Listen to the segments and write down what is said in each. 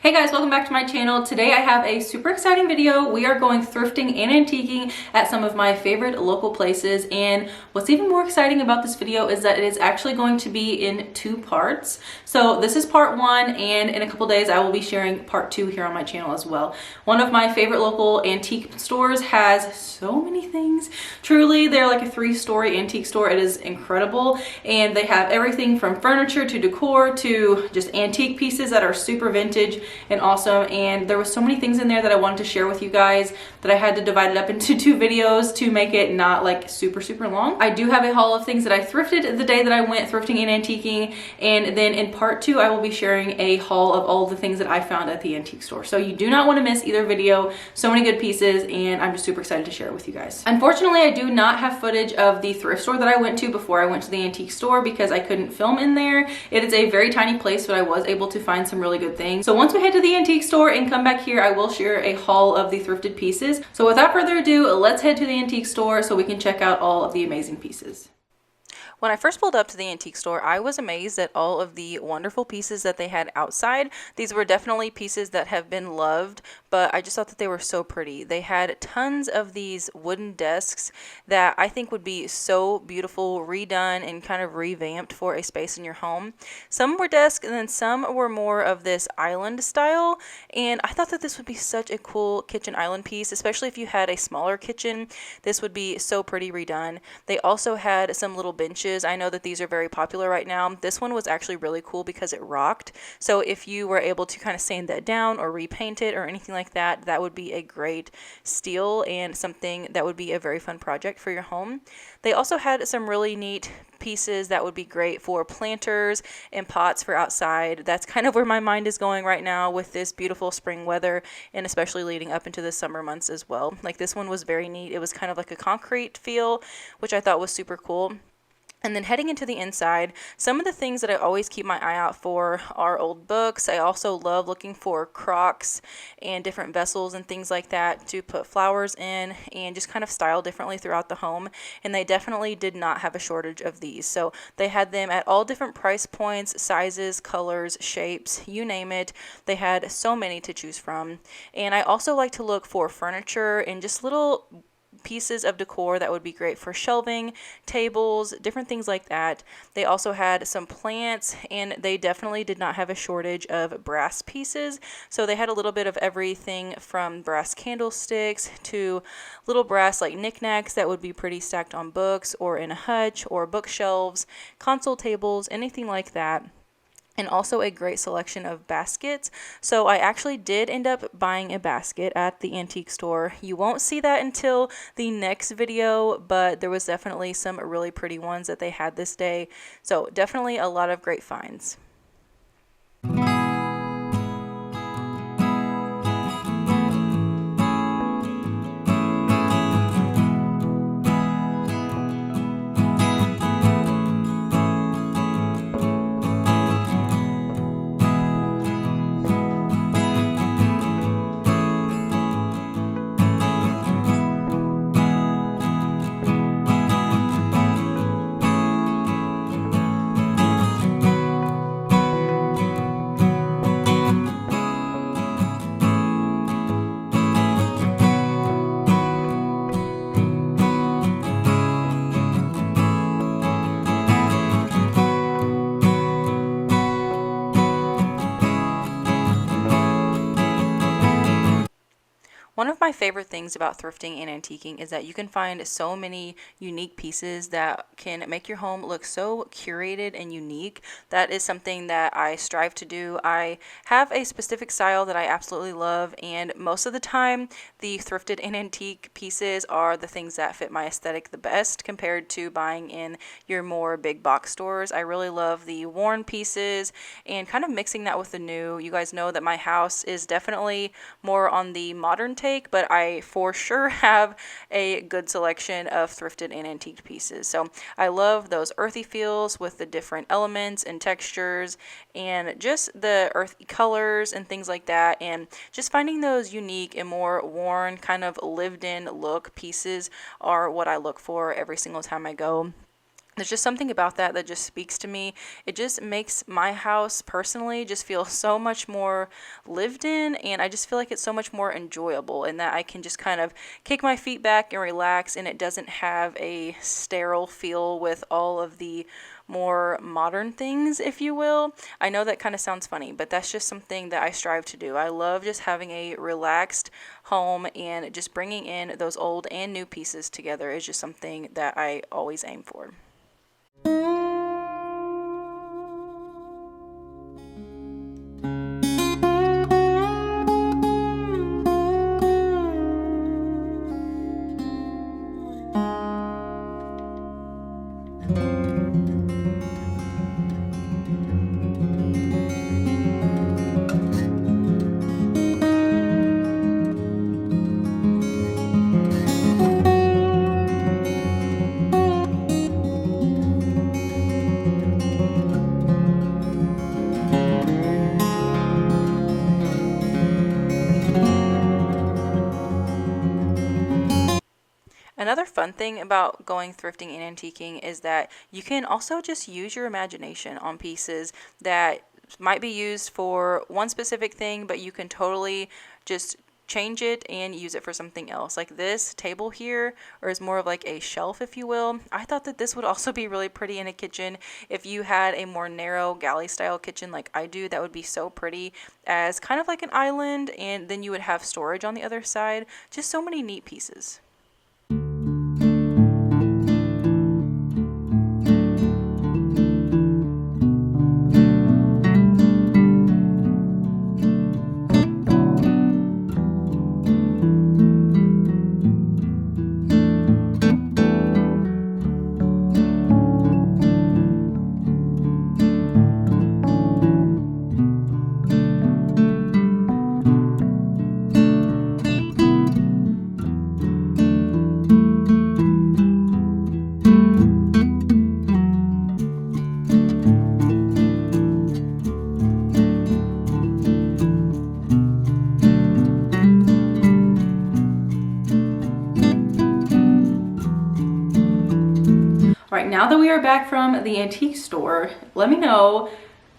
Hey guys, welcome back to my channel. Today I have a super exciting video. We are going thrifting and antiquing at some of my favorite local places, and what's even more exciting about this video is that it is actually going to be in two parts. So this is part one, and in a couple days I will be sharing part two here on my channel as well. One of my favorite local antique stores has so many things. Truly, they're like a three-story antique store. It is incredible, and they have everything from furniture to decor to just antique pieces that are super vintage and awesome. And there was so many things in there that I wanted to share with you guys that I had to divide it up into two videos to make it not like super long. I do have a haul of things that I thrifted the day that I went thrifting and antiquing, and then in part two I will be sharing a haul of all the things that I found at the antique store. So you do not want to miss either video. So many good pieces, and I'm just super excited to share it with you guys. Unfortunately, I do not have footage of the thrift store that I went to before I went to the antique store because I couldn't film in there. It is a very tiny place, but I was able to find some really good things. So once we head to the antique store and come back here, I will share a haul of the thrifted pieces. So without further ado, let's head to the antique store so we can check out all of the amazing pieces. When I first pulled up to the antique store, I was amazed at all of the wonderful pieces that they had outside. These were definitely pieces that have been loved, but I just thought that they were so pretty. They had tons of these wooden desks that I think would be so beautiful, redone and kind of revamped for a space in your home. Some were desks and then some were more of this island style, and I thought that this would be such a cool kitchen island piece, especially if you had a smaller kitchen. This would be so pretty redone. They also had some little benches. I know that these are very popular right now. This one was actually really cool because it rocked. So if you were able to kind of sand that down or repaint it or anything like that, that would be a great steal and something that would be a very fun project for your home. They also had some really neat pieces that would be great for planters and pots for outside. That's kind of where my mind is going right now with this beautiful spring weather, and especially leading up into the summer months as well. Like, this one was very neat. It was kind of like a concrete feel, which I thought was super cool. And then heading into the inside, some of the things that I always keep my eye out for are old books. I also love looking for crocks and different vessels and things like that to put flowers in and just kind of style differently throughout the home. And they definitely did not have a shortage of these. So they had them at all different price points, sizes, colors, shapes, you name it. They had so many to choose from. And I also like to look for furniture and just little pieces of decor that would be great for shelving, tables, different things like that. They also had some plants, and they definitely did not have a shortage of brass pieces. So they had a little bit of everything from brass candlesticks to little brass like knickknacks that would be pretty stacked on books or in a hutch or bookshelves, console tables, anything like that. And also a great selection of baskets. So I actually did end up buying a basket at the antique store. You won't see that until the next video, but there was definitely some really pretty ones that they had this day. So definitely a lot of great finds. One of my favorite things about thrifting and antiquing is that you can find so many unique pieces that can make your home look so curated and unique. That is something that I strive to do. I have a specific style that I absolutely love, and most of the time the thrifted and antique pieces are the things that fit my aesthetic the best compared to buying in your more big box stores. I really love the worn pieces and kind of mixing that with the new. You guys know that my house is definitely more on the modern take, but I for sure have a good selection of thrifted and antique pieces. So I love those earthy feels with the different elements and textures and just the earthy colors and things like that, and just finding those unique and more worn, kind of lived in look pieces are what I look for every single time I go. There's just something about that that just speaks to me. It just makes my house personally just feel so much more lived in, and I just feel like it's so much more enjoyable, and that I can just kind of kick my feet back and relax, and it doesn't have a sterile feel with all of the more modern things, if you will. I know that kind of sounds funny, but that's just something that I strive to do. I love just having a relaxed home, and just bringing in those old and new pieces together is just something that I always aim for. Another fun thing about going thrifting and antiquing is that you can also just use your imagination on pieces that might be used for one specific thing, but you can totally just change it and use it for something else. Like this table here, or is more of like a shelf, if you will. I thought that this would also be really pretty in a kitchen. If you had a more narrow galley style kitchen like I do, that would be so pretty as kind of like an island, and then you would have storage on the other side. Just so many neat pieces. All right, now that we are back from the antique store, let me know,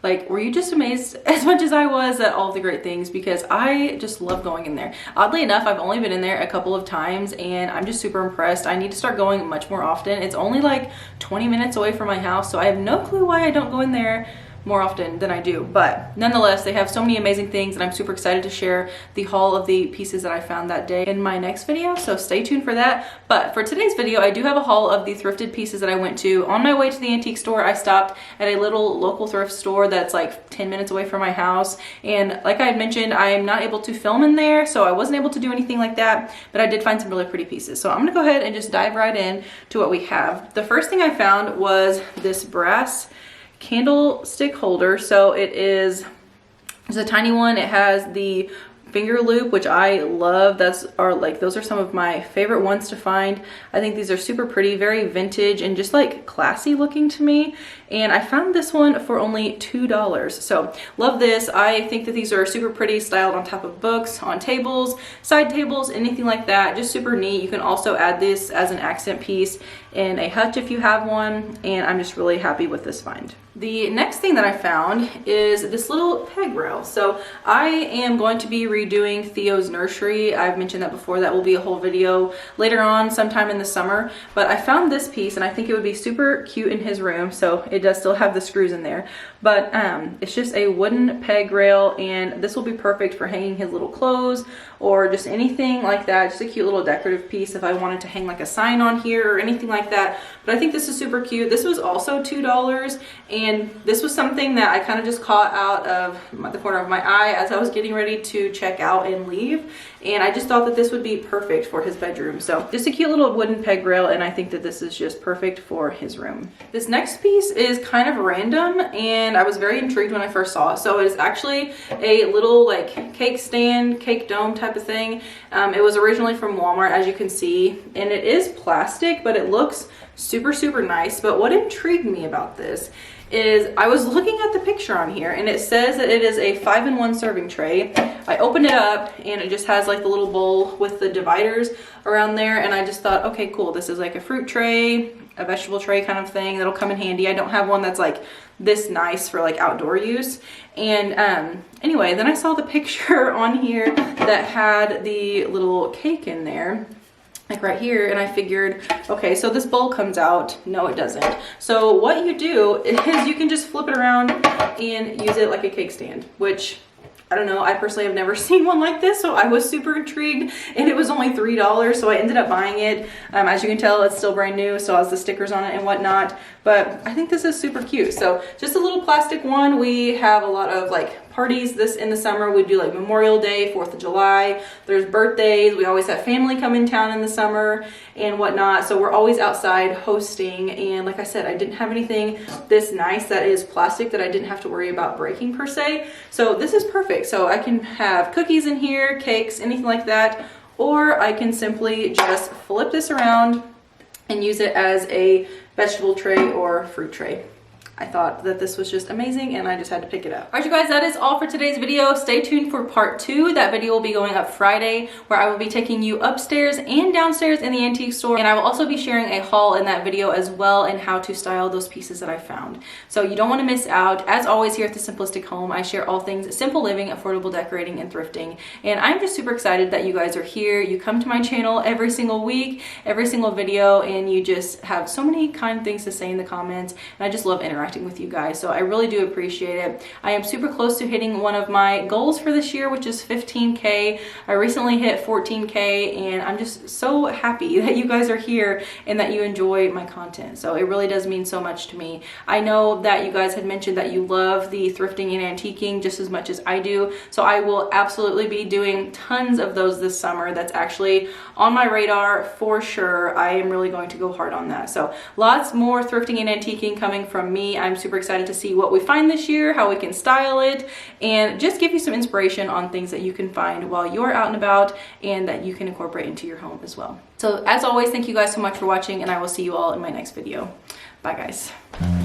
like, were you just amazed as much as I was at all the great things? Because I just love going in there. Oddly enough, I've only been in there a couple of times, and I'm just super impressed. I need to start going much more often. It's only like 20 minutes away from my house, so I have no clue why I don't go in there more often than I do. But nonetheless, they have so many amazing things, and I'm super excited to share the haul of the pieces that I found that day in my next video, so stay tuned for that. But for today's video, I do have a haul of the thrifted pieces that I went to. On my way to the antique store, I stopped at a little local thrift store that's like 10 minutes away from my house, and like I had mentioned, I am not able to film in there, so I wasn't able to do anything like that, but I did find some really pretty pieces. So I'm gonna go ahead and just dive right in to what we have. The first thing I found was this brass candlestick holder. So it's a tiny one. It has the finger loop, which I love. Those are some of my favorite ones to find. I think these are super pretty, very vintage, and just like classy looking to me. And I found this one for only $2. So love this. I think that these are super pretty, styled on top of books, on tables, side tables, anything like that. Just super neat. You can also add this as an accent piece in a hutch if you have one, and I'm just really happy with this find. The next thing that I found is this little peg rail. So I am going to be redoing Theo's nursery. I've mentioned that before. That will be a whole video later on sometime in the summer. But I found this piece, and I think it would be super cute in his room. So it does still have the screws in there. But it's just a wooden peg rail, and this will be perfect for hanging his little clothes or just anything like that. Just a cute little decorative piece if I wanted to hang like a sign on here or anything like that. But I think this is super cute. This was also $2, and this was something that I kind of just caught out of the corner of my eye as I was getting ready to check out and leave, and I just thought that this would be perfect for his bedroom. So just a cute little wooden peg rail, and I think that this is just perfect for his room. This next piece is kind of random, and I was very intrigued when I first saw it. So it's actually a little like cake stand, cake dome type of thing. It was originally from Walmart, as you can see, and it is plastic, but it looks super, super nice. But what intrigued me about this is I was looking at the picture on here, and it says that it is a 5-in-1 serving tray. I opened it up, and it just has like the little bowl with the dividers around there, and I just thought, okay, cool, this is like a fruit tray, a vegetable tray kind of thing that'll come in handy. I don't have one that's like this nice for like outdoor use. And anyway, then I saw the picture on here that had the little cake in there, like right here, and I figured, okay, so this bowl comes out. No, it doesn't. So what you do is you can just flip it around and use it like a cake stand, which I don't know, I personally have never seen one like this, so I was super intrigued, and it was only $3, so I ended up buying it. As you can tell, it's still brand new, so it has the stickers on it and whatnot, but I think this is super cute. So just a little plastic one. We have a lot of like parties this in the summer. We do like Memorial Day, 4th of July, there's birthdays, we always have family come in town in the summer and whatnot, so we're always outside hosting. And like I said, I didn't have anything this nice that is plastic that I didn't have to worry about breaking per se, so this is perfect. So I can have cookies in here, cakes, anything like that, or I can simply just flip this around and use it as a vegetable tray or fruit tray. I thought that this was just amazing, and I just had to pick it up. All right, you guys, that is all for today's video. Stay tuned for part 2. That video will be going up Friday, where I will be taking you upstairs and downstairs in the antique store. And I will also be sharing a haul in that video as well, and how to style those pieces that I found. So you don't want to miss out. As always, here at The Simplistic Home, I share all things simple living, affordable decorating, and thrifting. And I'm just super excited that you guys are here. You come to my channel every single week, every single video, and you just have so many kind things to say in the comments. And I just love interacting with you guys, so I really do appreciate it. I am super close to hitting one of my goals for this year, which is 15K. I recently hit 14K, and I'm just so happy that you guys are here and that you enjoy my content. So it really does mean so much to me. I know that you guys had mentioned that you love the thrifting and antiquing just as much as I do, so I will absolutely be doing tons of those this summer. That's actually on my radar for sure. I am really going to go hard on that. So lots more thrifting and antiquing coming from me. I'm super excited to see what we find this year, how we can style it, and just give you some inspiration on things that you can find while you're out and about and that you can incorporate into your home as well. So as always, thank you guys so much for watching, and I will see you all in my next video. Bye guys.